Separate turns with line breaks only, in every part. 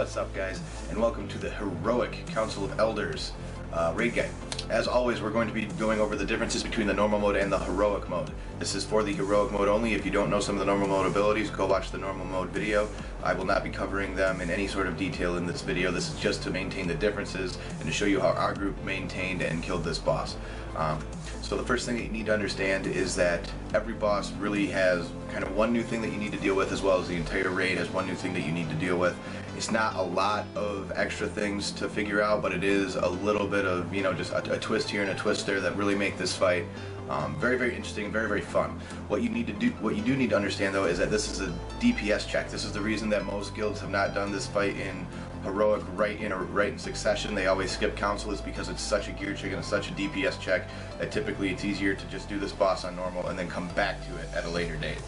What's up, guys, and welcome to the Heroic Council of Elders raid guide. As always, we're going to be going over the differences between the normal mode and the heroic mode. This is for the heroic mode only. If you don't know some of the normal mode abilities, go watch the normal mode video. I will not be covering them in any sort of detail in this video. This is just to maintain the differences and to show you how our group maintained and killed this boss. So the first thing that you need to understand is that every boss really has kind of one new thing that you need to deal with, as well as the entire raid has one new thing that you need to deal with. It's not a lot of extra things to figure out, but it is a little bit of, you know, just a twist here and a twist there that really make this fight very, very interesting, very, very fun. What you do need to understand though is that this is a DPS check. This is the reason that most guilds have not done this fight in heroic right in succession. They always skip council. Is because it's such a gear check and such a DPS check that typically it's easier to just do this boss on normal and then come back to it at a later date.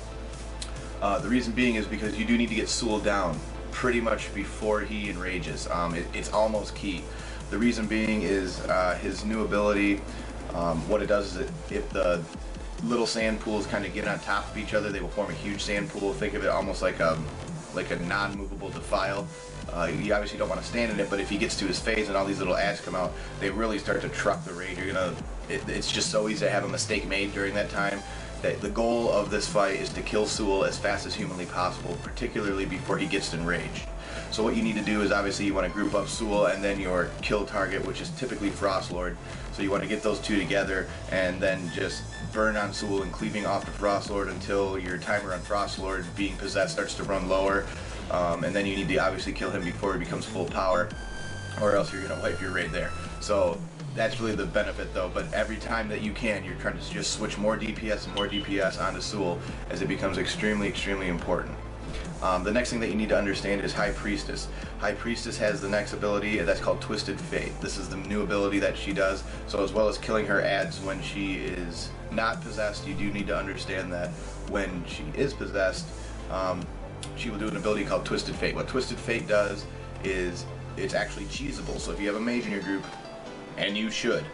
The reason being is because you do need to get Sewell down pretty much before he enrages. It's almost key. The reason being is his new ability. What it does is if the little sand pools kind of get on top of each other, they will form a huge sand pool. Think of it almost like a non-movable defile. You obviously don't want to stand in it, but if he gets to his phase and all these little ads come out, they really start to truck the raid. It's just so easy to have a mistake made during that time. The goal of this fight is to kill Sewell as fast as humanly possible, particularly before he gets enraged. So what you need to do is obviously you want to group up Sewell and then your kill target, which is typically Frostlord. So you want to get those two together and then just burn on Sewell and cleaving off the Frostlord until your timer on Frostlord being possessed starts to run lower. And then you need to obviously kill him before he becomes full power, or else you're going to wipe your raid there. So that's really the benefit though, but every time that you can, you're trying to just switch more DPS and more DPS onto Sewell as it becomes extremely, extremely important. The next thing that you need to understand is High Priestess. High Priestess has the next ability that's called Twisted Fate. This is the new ability that she does. So as well as killing her ads when she is not possessed, you do need to understand that when she is possessed, she will do an ability called Twisted Fate. What Twisted Fate does is it's actually cheesable. So if you have a mage in your group, and you should,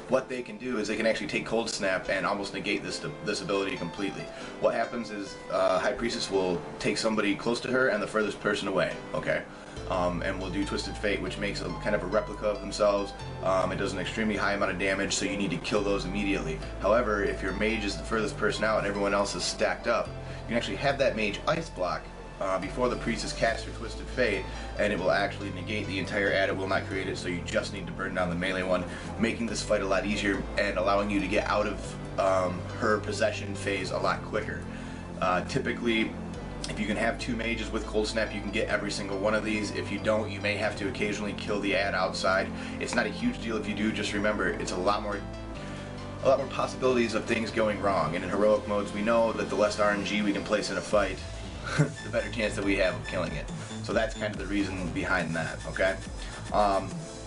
what they can do is they can actually take Cold Snap and almost negate this ability completely. What happens is High Priestess will take somebody close to her and the furthest person away, okay? And will do Twisted Fate, which makes a kind of a replica of themselves. It does an extremely high amount of damage, so you need to kill those immediately. However, if your mage is the furthest person out and everyone else is stacked up, you can actually have that mage ice block before the priestess casts her Twisted Fate, and it will actually negate the entire ad. It will not create it, so you just need to burn down the melee one, making this fight a lot easier and allowing you to get out of her possession phase a lot quicker. Typically, if you can have two mages with Cold Snap, you can get every single one of these. If you don't, you may have to occasionally kill the ad outside. It's not a huge deal if you do. Just remember, it's a lot more possibilities of things going wrong. And in heroic modes, we know that the less RNG we can place in a fight, the better chance that we have of killing it. So that's kind of the reason behind that, okay?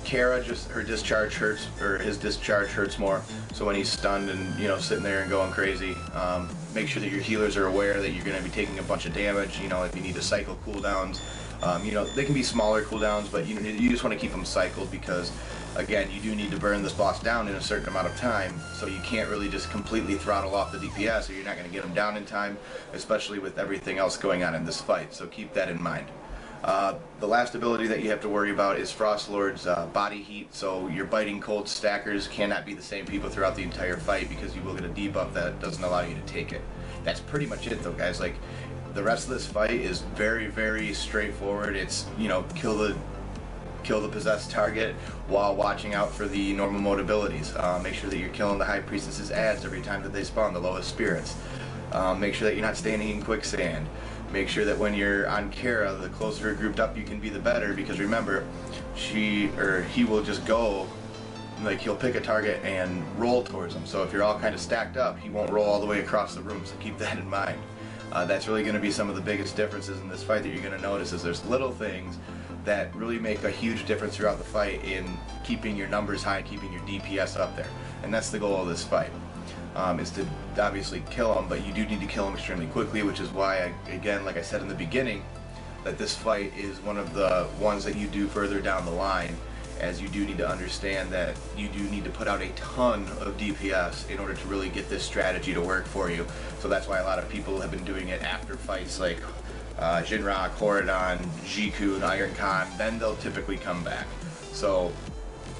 Kara, just her discharge hurts, or his discharge hurts more. So when he's stunned and, you know, sitting there and going crazy, make sure that your healers are aware that you're going to be taking a bunch of damage. You know, if you need to cycle cooldowns, you know, they can be smaller cooldowns, but you just want to keep them cycled because, again, you do need to burn this boss down in a certain amount of time, so you can't really just completely throttle off the DPS or you're not going to get them down in time, especially with everything else going on in this fight, so keep that in mind. The last ability that you have to worry about is Frostlord's body heat, so your biting cold stackers cannot be the same people throughout the entire fight because you will get a debuff that doesn't allow you to take it. That's pretty much it though, guys. Like, the rest of this fight is very, very straightforward. It's, you know, kill the possessed target while watching out for the normal mode abilities. Make sure that you're killing the High Priestess's ads every time that they spawn, the lowest spirits. Make sure that you're not standing in quicksand. Make sure that when you're on Kara, the closer grouped up you can be, the better, because remember, he will just go, like, he'll pick a target and roll towards them. So if you're all kind of stacked up, he won't roll all the way across the room, so keep that in mind. That's really going to be some of the biggest differences in this fight that you're going to notice, is there's little things that really make a huge difference throughout the fight in keeping your numbers high, keeping your DPS up there. And that's the goal of this fight, is to obviously kill them, but you do need to kill them extremely quickly, which is why, again, like I said in the beginning, that this fight is one of the ones that you do further down the line, as you do need to understand that you do need to put out a ton of DPS in order to really get this strategy to work for you. So that's why a lot of people have been doing it after fights like Jinra, Korodon, Jiku, and Iron Khan, then they'll typically come back. So,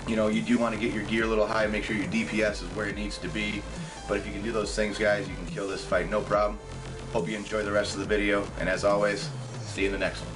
you know, you do want to get your gear a little high, make sure your DPS is where it needs to be. But if you can do those things, guys, you can kill this fight no problem. Hope you enjoy the rest of the video, and as always, see you in the next one.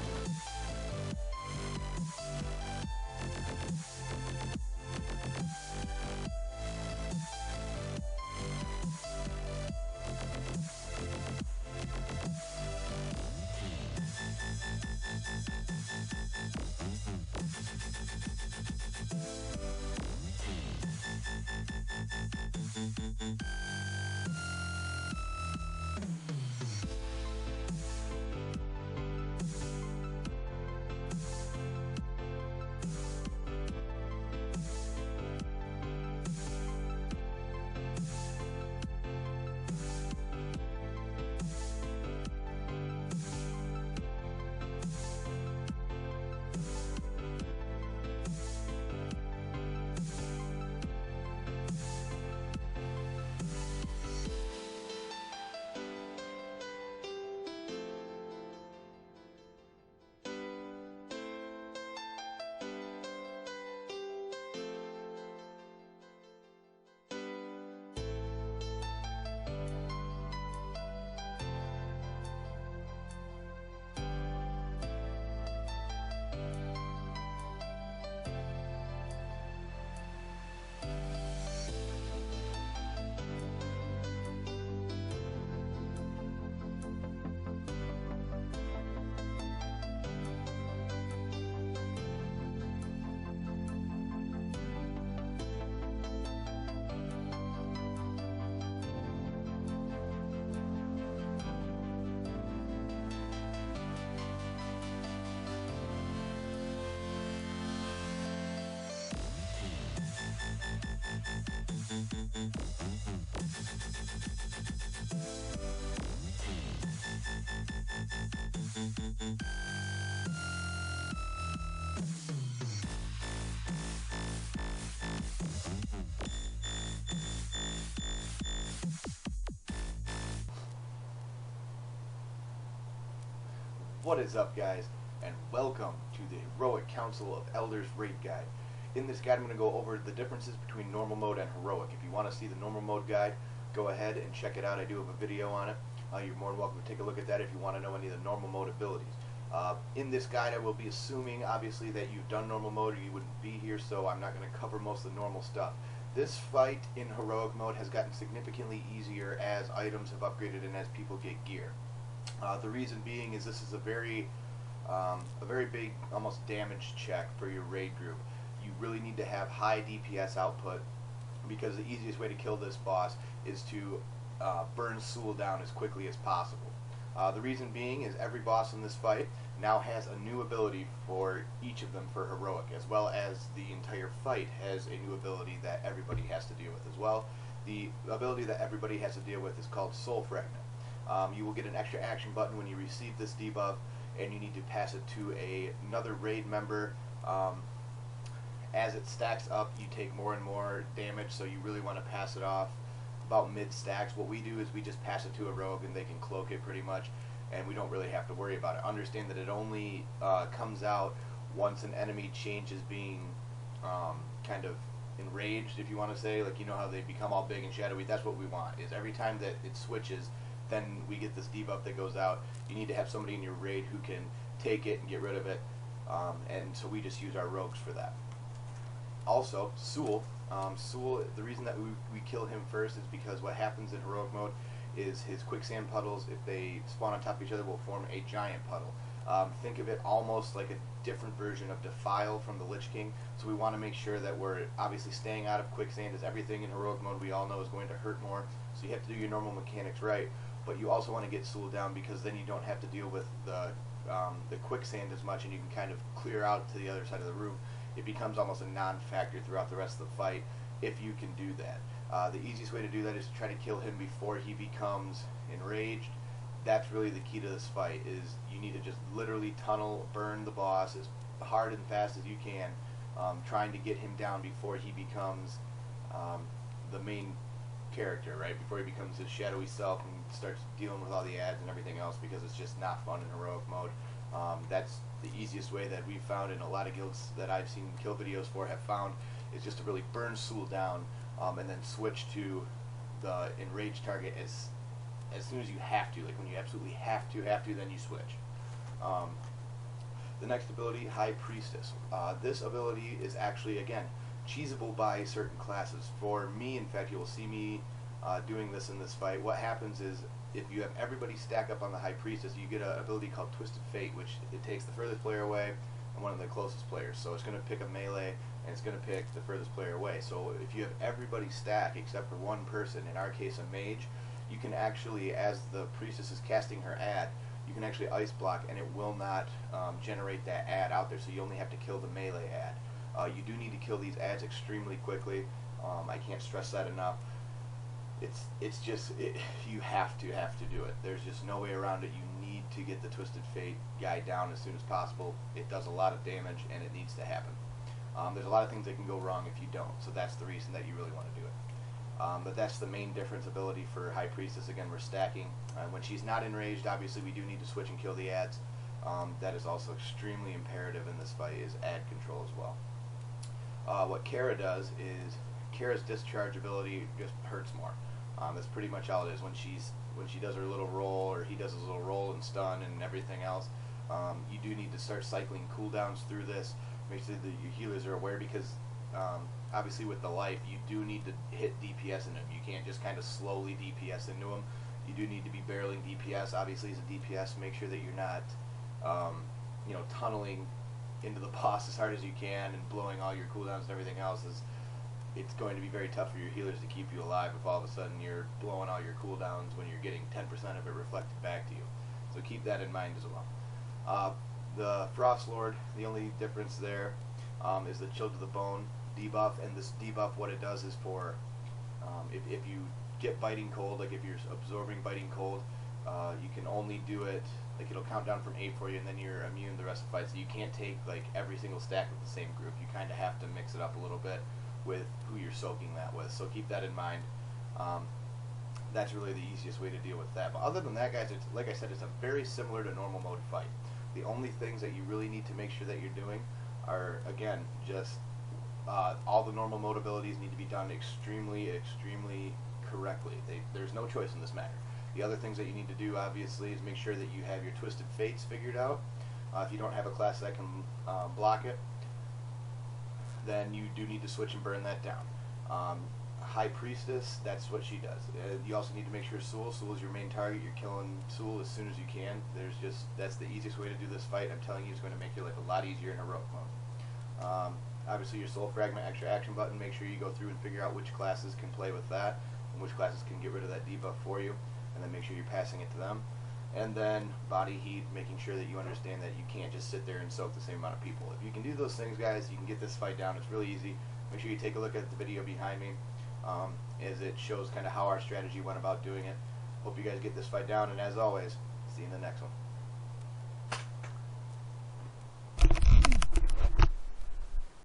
What is up, guys, and welcome to the Heroic Council of Elders Raid Guide. In this guide I'm going to go over the differences between normal mode and heroic. If you want to see the normal mode guide, go ahead and check it out. I do have a video on it. You're more than welcome to take a look at that if you want to know any of the normal mode abilities. In this guide I will be assuming, obviously, that you've done normal mode or you wouldn't be here, so I'm not going to cover most of the normal stuff. This fight in heroic mode has gotten significantly easier as items have upgraded and as people get gear. The reason being is this is a very big, almost damage check for your raid group. You really need to have high DPS output because the easiest way to kill this boss is to burn Soul down as quickly as possible. The reason being is every boss in this fight now has a new ability for each of them for heroic, as well as the entire fight has a new ability that everybody has to deal with as well. The ability that everybody has to deal with is called Soul Fragment. You will get an extra action button when you receive this debuff, and you need to pass it to another raid member. As it stacks up, you take more and more damage, so you really want to pass it off about mid-stacks. What we do is we just pass it to a rogue, and they can cloak it pretty much, and we don't really have to worry about it. Understand that it only comes out once an enemy changes being kind of enraged, if you want to say. Like, you know how they become all big and shadowy? That's what we want, is every time that it switches, then we get this debuff that goes out. You need to have somebody in your raid who can take it and get rid of it, and so we just use our rogues for that. Also, Soul, the reason that we kill him first is because what happens in heroic mode is his quicksand puddles, if they spawn on top of each other, will form a giant puddle. Think of it almost like a different version of Defile from the Lich King, so we want to make sure that we're obviously staying out of quicksand, as everything in heroic mode we all know is going to hurt more, so you have to do your normal mechanics right. But you also want to get Soul down because then you don't have to deal with the quicksand as much, and you can kind of clear out to the other side of the room. It becomes almost a non-factor throughout the rest of the fight if you can do that. The easiest way to do that is to try to kill him before he becomes enraged. That's really the key to this fight, is you need to just literally tunnel, burn the boss as hard and fast as you can, trying to get him down before he becomes the main character, right? Before he becomes his shadowy self and starts dealing with all the ads and everything else, because it's just not fun in heroic mode. That's the easiest way that we've found, and a lot of guilds that I've seen kill videos for have found, is just to really burn Soul down, and then switch to the enraged target as soon as you have to. Like when you absolutely have to, then you switch. The next ability, High Priestess. This ability is actually, again, cheesable by certain classes. For me, in fact, you will see me doing this in this fight. What happens is, if you have everybody stack up on the High Priestess, you get an ability called Twisted Fate, which it takes the furthest player away and one of the closest players. So it's going to pick a melee, and it's going to pick the furthest player away. So if you have everybody stack except for one person, in our case a mage, you can actually, as the priestess is casting her ad, you can actually ice block, and it will not generate that ad out there, so you only have to kill the melee ad. You do need to kill these ads extremely quickly. I can't stress that enough. It's just, you have to do it. There's just no way around it. You need to get the Twisted Fate guy down as soon as possible. It does a lot of damage, and it needs to happen. There's a lot of things that can go wrong if you don't, so that's the reason that you really want to do it. But that's the main difference ability for High Priestess. Again, we're stacking. When she's not enraged, obviously we do need to switch and kill the ads. That is also extremely imperative in this fight, is ad control as well. What Kara does is, Kara's discharge ability just hurts more. That's pretty much all it is. When she does her little roll, or he does his little roll and stun and everything else, you do need to start cycling cooldowns through this. Make sure that your healers are aware, because obviously with the life, you do need to hit DPS in him. You can't just kind of slowly DPS into him. You do need to be barreling DPS. Obviously, as a DPS, make sure that you're not, tunneling into the boss as hard as you can and blowing all your cooldowns and everything else. It's going to be very tough for your healers to keep you alive if all of a sudden you're blowing all your cooldowns when you're getting 10% of it reflected back to you. So keep that in mind as well. The Frost Lord, the only difference there is the Chill to the Bone debuff, and this debuff, what it does is for if you get Biting Cold, like if you're absorbing Biting Cold, you can only do it, like it'll count down from 8 for you, and then you're immune the rest of the fight. So you can't take like every single stack with the same group. You kind of have to mix it up a little bit with who you're soaking that with. So keep that in mind. That's really the easiest way to deal with that. But other than that, guys, it's, like I said, it's a very similar to normal mode fight. The only things that you really need to make sure that you're doing are, again, just all the normal mode abilities need to be done extremely correctly. There's no choice in this matter. The other things that you need to do, obviously, is make sure that you have your Twisted Fates figured out. If you don't have a class that can block it, then you do need to switch and burn that down. High Priestess, that's what she does. You also need to make sure Soul is your main target. You're killing Soul as soon as you can. That's the easiest way to do this fight. I'm telling you, it's going to make your life a lot easier in heroic mode. Obviously, your Soul Fragment extra action button, make sure you go through and figure out which classes can play with that, and which classes can get rid of that debuff for you, and then make sure you're passing it to them. And then Body Heat, making sure that you understand that you can't just sit there and soak the same amount of people. If you can do those things, guys, you can get this fight down. It's really easy. Make sure you take a look at the video behind me, as it shows kind of how our strategy went about doing it. Hope you guys get this fight down, and as always, see you in the next one.